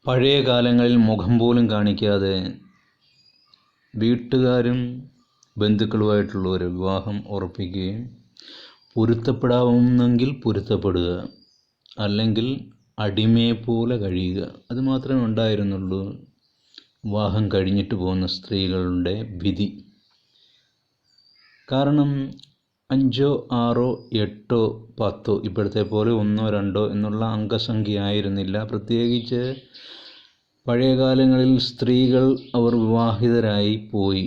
പഴയ കാലങ്ങളിൽ മുഖം പോലും കാണിക്കാതെ വീട്ടുകാരും ബന്ധുക്കളുമായിട്ടുള്ള ഒരു വിവാഹം ഉറപ്പിക്കുകയും പൊരുത്തപ്പെടാവുന്നെങ്കിൽ പൊരുത്തപ്പെടുക, അല്ലെങ്കിൽ അടിമയെപ്പോലെ കഴിയുക, അതുമാത്രമേ ഉണ്ടായിരുന്നുള്ളൂ വിവാഹം കഴിഞ്ഞിട്ട് പോകുന്ന സ്ത്രീകളുടെ വിധി. കാരണം 5, 6, 8, 10 ഇപ്പോഴത്തെ പോലെ 1, 2 എന്നുള്ള അംഗസംഖ്യ ആയിരുന്നില്ല. പ്രത്യേകിച്ച് പഴയ കാലങ്ങളിൽ സ്ത്രീകൾ അവർ വിവാഹിതരായി പോയി,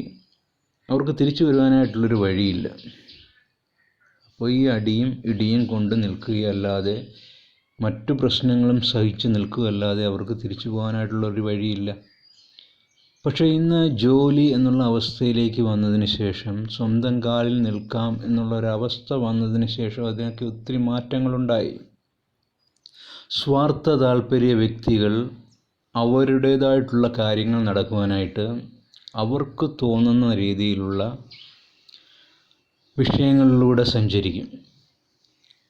അവർക്ക് തിരിച്ചു വരുവാനായിട്ടുള്ളൊരു വഴിയില്ല. അപ്പോൾ ഈ അടിയും ഇടിയും കൊണ്ട് നിൽക്കുകയല്ലാതെ, മറ്റു പ്രശ്നങ്ങളും സഹിച്ച് നിൽക്കുകയല്ലാതെ അവർക്ക് തിരിച്ചു പോകാനായിട്ടുള്ളൊരു വഴിയില്ല. പക്ഷേ ഇന്ന് ജോലി എന്നുള്ള അവസ്ഥയിലേക്ക് വന്നതിന് ശേഷം, സ്വന്തം കാലിൽ നിൽക്കാം എന്നുള്ളൊരവസ്ഥ വന്നതിന് ശേഷം അതിനൊക്കെ ഒത്തിരി മാറ്റങ്ങളുണ്ടായി. സ്വാർത്ഥ താല്പര്യ വ്യക്തികൾ അവരുടേതായിട്ടുള്ള കാര്യങ്ങൾ നടക്കുവാനായിട്ട് അവർക്ക് തോന്നുന്ന രീതിയിലുള്ള വിഷയങ്ങളിലൂടെ സഞ്ചരിക്കും.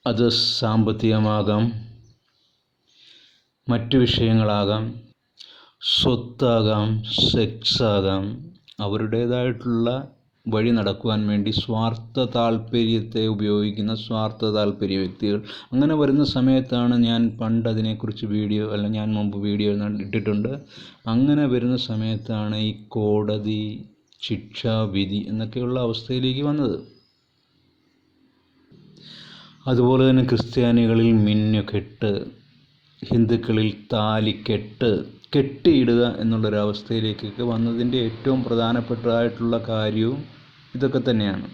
അത് സാമ്പത്തികമാകാം, മറ്റു വിഷയങ്ങളാകാം, സ്വത്താകാം, സെക്സാകാം. അവരുടേതായിട്ടുള്ള വഴി നടക്കുവാൻ വേണ്ടി സ്വാർത്ഥ താല്പര്യത്തെ ഉപയോഗിക്കുന്ന സ്വാർത്ഥ താല്പര്യ വ്യക്തികൾ. അങ്ങനെ വരുന്ന സമയത്താണ് ഞാൻ പണ്ട് അതിനെക്കുറിച്ച് ഞാൻ മുമ്പ് വീഡിയോ ഇട്ടിട്ടുണ്ട്. അങ്ങനെ വരുന്ന സമയത്താണ് ഈ കോടതി ശിക്ഷാവിധി എന്നൊക്കെയുള്ള അവസ്ഥയിലേക്ക് വന്നത്. അതുപോലെ തന്നെ ക്രിസ്ത്യാനികളിൽ മിന്നുകെട്ട്, ഹിന്ദുക്കളിൽ താലിക്കെട്ട്, കെട്ടിയിടുക എന്നുള്ളൊരവസ്ഥയിലേക്കൊക്കെ വന്നതിൻ്റെ ഏറ്റവും പ്രധാനപ്പെട്ടതായിട്ടുള്ള കാര്യവും ഇതൊക്കെ തന്നെയാണ്.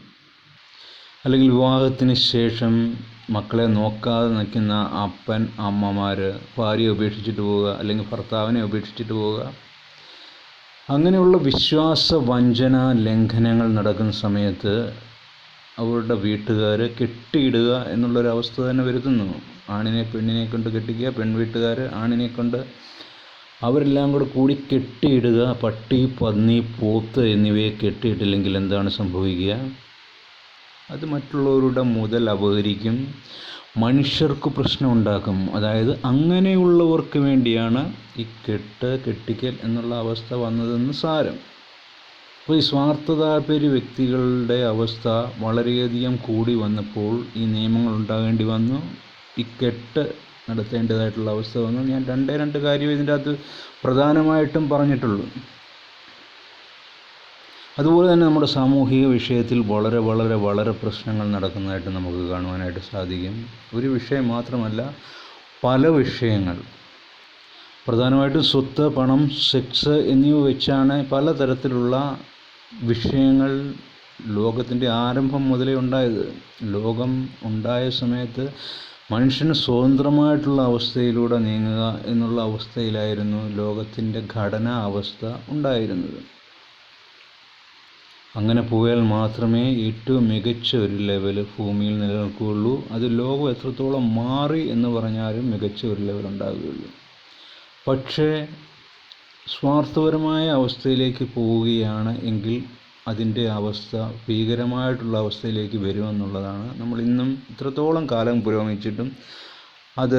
അല്ലെങ്കിൽ വിവാഹത്തിന് ശേഷം മക്കളെ നോക്കാതെ നിൽക്കുന്ന അപ്പൻ അമ്മമാർ ഭാര്യയെ ഉപേക്ഷിച്ചിട്ട് പോവുക, അല്ലെങ്കിൽ ഭർത്താവിനെ ഉപേക്ഷിച്ചിട്ട് പോവുക. അങ്ങനെയുള്ള വിശ്വാസ വഞ്ചന ലംഘനങ്ങൾ നടക്കുന്ന സമയത്ത് അവരുടെ വീട്ടുകാർ കെട്ടിയിടുക എന്നുള്ളൊരവസ്ഥ തന്നെ വരുത്തുന്നു. ആണിനെ പെണ്ണിനെ കൊണ്ട് കെട്ടിക്കുക, പെൺവീട്ടുകാർ ആണിനെ കൊണ്ട്, അവരെല്ലാം കൂടി കെട്ടിയിടുക. പട്ടി, പന്നി, പോത്ത് എന്നിവയെ കെട്ടിയിട്ടില്ലെങ്കിൽ എന്താണ് സംഭവിക്കുക? അത് മറ്റുള്ളവരുടെ മുതൽ അപഹരിക്കും, മനുഷ്യർക്ക് പ്രശ്നം ഉണ്ടാക്കും. അതായത് അങ്ങനെയുള്ളവർക്ക് വേണ്ടിയാണ് ഈ കെട്ടിക്കൽ എന്നുള്ള അവസ്ഥ വന്നതെന്ന് സാരം. അപ്പോൾ ഈ സ്വാർത്ഥ താല്പര്യ വ്യക്തികളുടെ അവസ്ഥ വളരെയധികം കൂടി വന്നപ്പോൾ ഈ നിയമങ്ങൾ ഉണ്ടാകേണ്ടി വന്നു. ഈ കെട്ട് നടത്തേണ്ടതായിട്ടുള്ള അവസ്ഥ വന്നു. ഞാൻ രണ്ട് കാര്യം ഇതിൻ്റെ അകത്ത് പ്രധാനമായിട്ടും പറഞ്ഞിട്ടുള്ളൂ. അതുപോലെ തന്നെ നമ്മുടെ സാമൂഹിക വിഷയത്തിൽ വളരെ പ്രശ്നങ്ങൾ നടക്കുന്നതായിട്ട് നമുക്ക് കാണുവാനായിട്ട് സാധിക്കും. ഒരു വിഷയം മാത്രമല്ല, പല വിഷയങ്ങൾ. പ്രധാനമായിട്ടും സ്വത്ത്, പണം, സെക്സ് എന്നിവ വെച്ചാണ് പലതരത്തിലുള്ള വിഷയങ്ങൾ ലോകത്തിൻ്റെ ആരംഭം മുതലേ ഉണ്ടായത്. ലോകം ഉണ്ടായ സമയത്ത് മനുഷ്യന് സ്വതന്ത്രമായിട്ടുള്ള അവസ്ഥയിലൂടെ നീങ്ങുക എന്നുള്ള അവസ്ഥയിലായിരുന്നു ലോകത്തിൻ്റെ ഘടനാ അവസ്ഥ ഉണ്ടായിരുന്നത്. അങ്ങനെ പോയാൽ മാത്രമേ ഏറ്റവും മികച്ച ഒരു ലെവൽ ഭൂമിയിൽ നിലനിൽക്കുകയുള്ളൂ. അത് ലോകം എത്രത്തോളം മാറി എന്ന് പറഞ്ഞാലും മികച്ച ഒരു ലെവൽ ഉണ്ടാകുകയുള്ളൂ. പക്ഷേ സ്വാർത്ഥപരമായ അവസ്ഥയിലേക്ക് പോവുകയാണ് എങ്കിൽ അതിൻ്റെ അവസ്ഥ ഭീകരമായിട്ടുള്ള അവസ്ഥയിലേക്ക് വരുമെന്നുള്ളതാണ് നമ്മൾ ഇന്നും ഇത്രത്തോളം കാലം പുരോഗമിച്ചിട്ടും അത്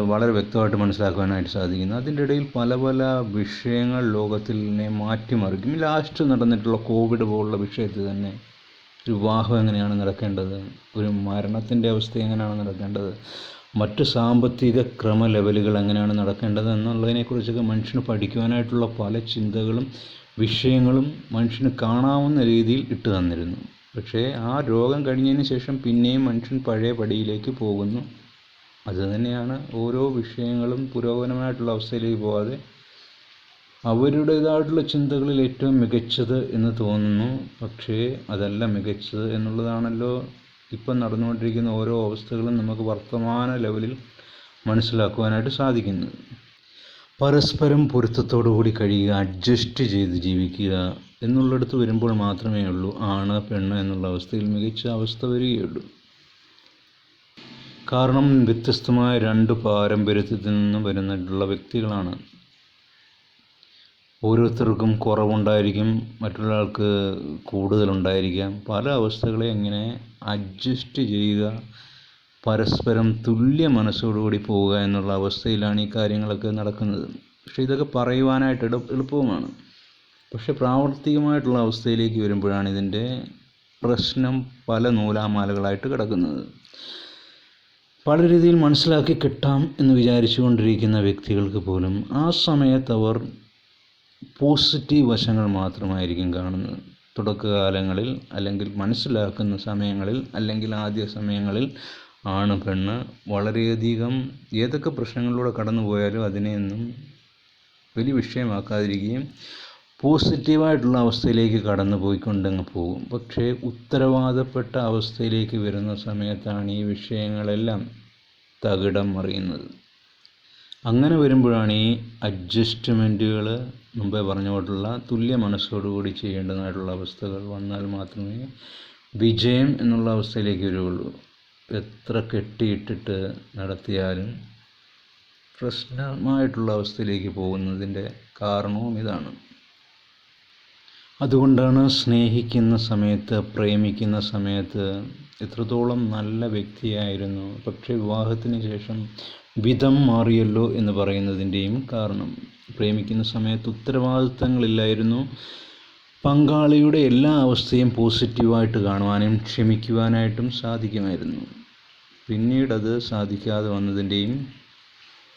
വളരെ വ്യക്തമായിട്ട് മനസ്സിലാക്കുവാനായിട്ട് സാധിക്കുന്നു. അതിൻ്റെ ഇടയിൽ പല വിഷയങ്ങൾ ലോകത്തിനെ മാറ്റിമറിക്കും. ലാസ്റ്റ് നടന്നിട്ടുള്ള കോവിഡ് പോലുള്ള വിഷയത്തിൽ തന്നെ ഒരു വിവാഹം എങ്ങനെയാണ് നടക്കേണ്ടത്, ഒരു മരണത്തിൻ്റെ അവസ്ഥ എങ്ങനെയാണ് നടക്കേണ്ടത്, മറ്റ് സാമ്പത്തിക ക്രമ ലെവലുകൾ എങ്ങനെയാണ് നടക്കേണ്ടത് എന്നുള്ളതിനെക്കുറിച്ചൊക്കെ മനുഷ്യന് പഠിക്കുവാനായിട്ടുള്ള പല ചിന്തകളും വിഷയങ്ങളും മനുഷ്യന് കാണാവുന്ന രീതിയിൽ ഇട്ട് തന്നിരുന്നു. പക്ഷേ ആ രോഗം കഴിഞ്ഞതിന് ശേഷം പിന്നെയും മനുഷ്യൻ പഴയ പടിയിലേക്ക് പോകുന്നു. അതുതന്നെയാണ് ഓരോ വിഷയങ്ങളും പുരോഗമനമായിട്ടുള്ള അവസ്ഥയിലേക്ക് പോകാതെ അവരുടേതായിട്ടുള്ള ചിന്തകളിൽ ഏറ്റവും മികച്ചത് എന്ന് തോന്നുന്നു. പക്ഷേ അതല്ല മികച്ചത് എന്നുള്ളതാണല്ലോ ഇപ്പം നടന്നുകൊണ്ടിരിക്കുന്ന ഓരോ അവസ്ഥകളും നമുക്ക് വർത്തമാന ലെവലിൽ മനസ്സിലാക്കുവാനായിട്ട് സാധിക്കുന്നത്. പരസ്പരം പൊരുത്തത്തോടു കൂടി കഴിയുക, അഡ്ജസ്റ്റ് ചെയ്ത് ജീവിക്കുക എന്നുള്ളിടത്ത് വരുമ്പോൾ മാത്രമേ ഉള്ളൂ ആണ് പെണ്ണ് എന്നുള്ള അവസ്ഥയിൽ മികച്ച അവസ്ഥ വരികയുള്ളൂ. കാരണം വ്യത്യസ്തമായ 2 പാരമ്പര്യത്തിൽ നിന്ന് വരുന്നിട്ടുള്ള വ്യക്തികളാണ്. ഓരോരുത്തർക്കും കുറവുണ്ടായിരിക്കും, മറ്റൊരാൾക്ക് കൂടുതലുണ്ടായിരിക്കാം. പല അവസ്ഥകളെ എങ്ങനെ അഡ്ജസ്റ്റ് ചെയ്യുക, പരസ്പരം തുല്യ മനസ്സോടുകൂടി പോവുക എന്നുള്ള അവസ്ഥയിലാണ് ഈ കാര്യങ്ങളൊക്കെ നടക്കുന്നത്. പക്ഷേ ഇതൊക്കെ പറയുവാനായിട്ട് എളുപ്പവുമാണ്. പക്ഷെ പ്രാവർത്തികമായിട്ടുള്ള അവസ്ഥയിലേക്ക് വരുമ്പോഴാണ് ഇതിൻ്റെ പ്രശ്നം പല നൂലാമാലകളായിട്ട് കിടക്കുന്നത്. പല രീതിയിൽ മനസ്സിലാക്കി കിട്ടാം എന്ന് വിചാരിച്ചു കൊണ്ടിരിക്കുന്ന വ്യക്തികൾക്ക് പോലും ആ സമയത്ത് അവർ പോസിറ്റീവ് വശങ്ങൾ മാത്രമായിരിക്കും കാണുന്നത്. തുടക്കകാലങ്ങളിൽ അല്ലെങ്കിൽ മനസ്സിലാക്കുന്ന സമയങ്ങളിൽ അല്ലെങ്കിൽ ആദ്യ സമയങ്ങളിൽ ആണ് പെണ്ണ് വളരെയധികം ഏതൊക്കെ പ്രശ്നങ്ങളിലൂടെ കടന്നു പോയാലും അതിനെയൊന്നും വലിയ വിഷയമാക്കാതിരിക്കുകയും പോസിറ്റീവായിട്ടുള്ള അവസ്ഥയിലേക്ക് കടന്നു പോയിക്കൊണ്ടങ്ങ് പോകും. പക്ഷേ ഉത്തരവാദപ്പെട്ട അവസ്ഥയിലേക്ക് വരുന്ന സമയത്താണ് ഈ വിഷയങ്ങളെല്ലാം തകിടം മറിയുന്നത്. അങ്ങനെ വരുമ്പോഴാണ് ഈ അഡ്ജസ്റ്റ്മെൻറ്റുകൾ മുമ്പേ പറഞ്ഞ പോലുള്ള തുല്യ മനസ്സോടുകൂടി ചെയ്യേണ്ടതായിട്ടുള്ള അവസ്ഥകൾ വന്നാൽ മാത്രമേ വിജയം എന്നുള്ള അവസ്ഥയിലേക്ക് വരികയുള്ളൂ. എത്ര കെട്ടിയിട്ടിട്ട് നടത്തിയാലും പ്രശ്നമായിട്ടുള്ള അവസ്ഥയിലേക്ക് പോകുന്നതിൻ്റെ കാരണവും ഇതാണ്. അതുകൊണ്ടാണ് സ്നേഹിക്കുന്ന സമയത്ത്, പ്രേമിക്കുന്ന സമയത്ത് എത്രത്തോളം നല്ല വ്യക്തിയായിരുന്നു, പക്ഷേ വിവാഹത്തിന് ശേഷം വിധം മാറിയല്ലോ എന്ന് പറയുന്നതിൻ്റെയും കാരണം. പ്രേമിക്കുന്ന സമയത്ത് ഉത്തരവാദിത്തങ്ങളില്ലായിരുന്നു. പങ്കാളിയുടെ എല്ലാ അവസ്ഥയും പോസിറ്റീവായിട്ട് കാണുവാനും ക്ഷമിക്കുവാനായിട്ടും സാധിക്കുമായിരുന്നു. പിന്നീടത് സാധിക്കാതെ വന്നതിൻ്റെയും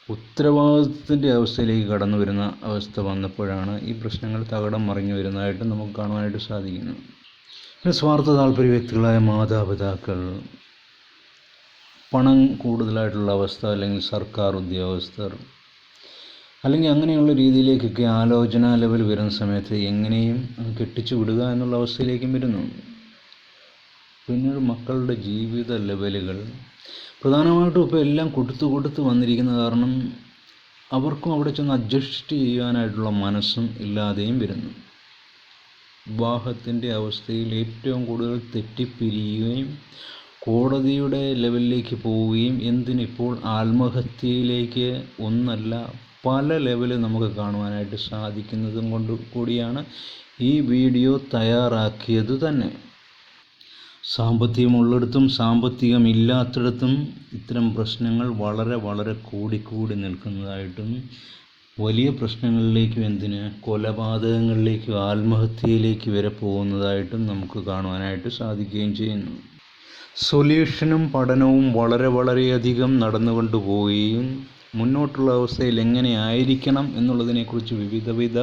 ഉത്തരവാദിത്വത്തിൻ്റെ അവസ്ഥയിലേക്ക് കടന്നു വരുന്ന അവസ്ഥ വന്നപ്പോഴാണ് ഈ പ്രശ്നങ്ങൾ തകിടം മറിഞ്ഞു വരുന്നതായിട്ട് നമുക്ക് കാണുവാനായിട്ട് സാധിക്കുന്നത്. പിന്നെ സ്വാർത്ഥ താല്പര്യ വ്യക്തികളായ മാതാപിതാക്കൾ, പണം കൂടുതലായിട്ടുള്ള അവസ്ഥ, അല്ലെങ്കിൽ സർക്കാർ ഉദ്യോഗസ്ഥർ, അല്ലെങ്കിൽ അങ്ങനെയുള്ള രീതിയിലേക്കൊക്കെ ആലോചനാ ലെവൽ വരുന്ന സമയത്ത് എങ്ങനെയും കെട്ടിച്ചു വിടുക എന്നുള്ള അവസ്ഥയിലേക്കും വരുന്നു. പിന്നീട് മക്കളുടെ ജീവിത ലെവലുകൾ പ്രധാനമായിട്ടും ഇപ്പോൾ എല്ലാം കൊടുത്തു വന്നിരിക്കുന്ന കാരണം അവർക്കും അവിടെ ചെന്ന് അഡ്ജസ്റ്റ് ചെയ്യാനായിട്ടുള്ള മനസ്സും ഇല്ലാതെയും വരുന്നു. വിവാഹത്തിൻ്റെ അവസ്ഥയിൽ ഏറ്റവും കൂടുതൽ തെറ്റിപ്പിരിയുകയും കോടതിയുടെ ലെവലിലേക്ക് പോവുകയും എന്തിനിപ്പോൾ ആത്മഹത്യയിലേക്ക് ഒന്നല്ല പല ലെവലിൽ നമുക്ക് കാണുവാനായിട്ട് സാധിക്കുന്നതും കൊണ്ട് കൂടിയാണ് ഈ വീഡിയോ തയ്യാറാക്കിയത് തന്നെ. സാമ്പത്തികമുള്ളിടത്തും സാമ്പത്തികമില്ലാത്തിടത്തും ഇത്തരം പ്രശ്നങ്ങൾ വളരെ കൂടി നിൽക്കുന്നതായിട്ടും വലിയ പ്രശ്നങ്ങളിലേക്കും കൊലപാതകങ്ങളിലേക്കും ആത്മഹത്യയിലേക്ക് വരെ പോകുന്നതായിട്ടും നമുക്ക് കാണുവാനായിട്ട് സാധിക്കുകയും ചെയ്യുന്നു. സൊല്യൂഷനും പഠനവും വളരെയധികം നടന്നുകൊണ്ട് പോവുകയും മുന്നോട്ടുള്ള അവസ്ഥയിൽ എങ്ങനെ ആയിരിക്കണം എന്നുള്ളതിനെക്കുറിച്ച് വിവിധ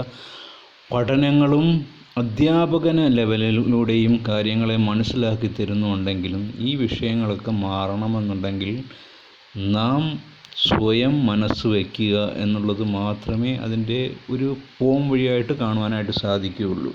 പഠനങ്ങളും അധ്യാപകന ലെവലിലൂടെയും കാര്യങ്ങളെ മനസ്സിലാക്കി തരുന്നുണ്ടെങ്കിലും ഈ വിഷയങ്ങളൊക്കെ മാറണമെന്നുണ്ടെങ്കിൽ നാം സ്വയം മനസ്സ് വയ്ക്കുക എന്നുള്ളത് മാത്രമേ അതിൻ്റെ ഒരു പോം വഴിയായിട്ട് കാണുവാനായിട്ട് സാധിക്കുകയുള്ളൂ.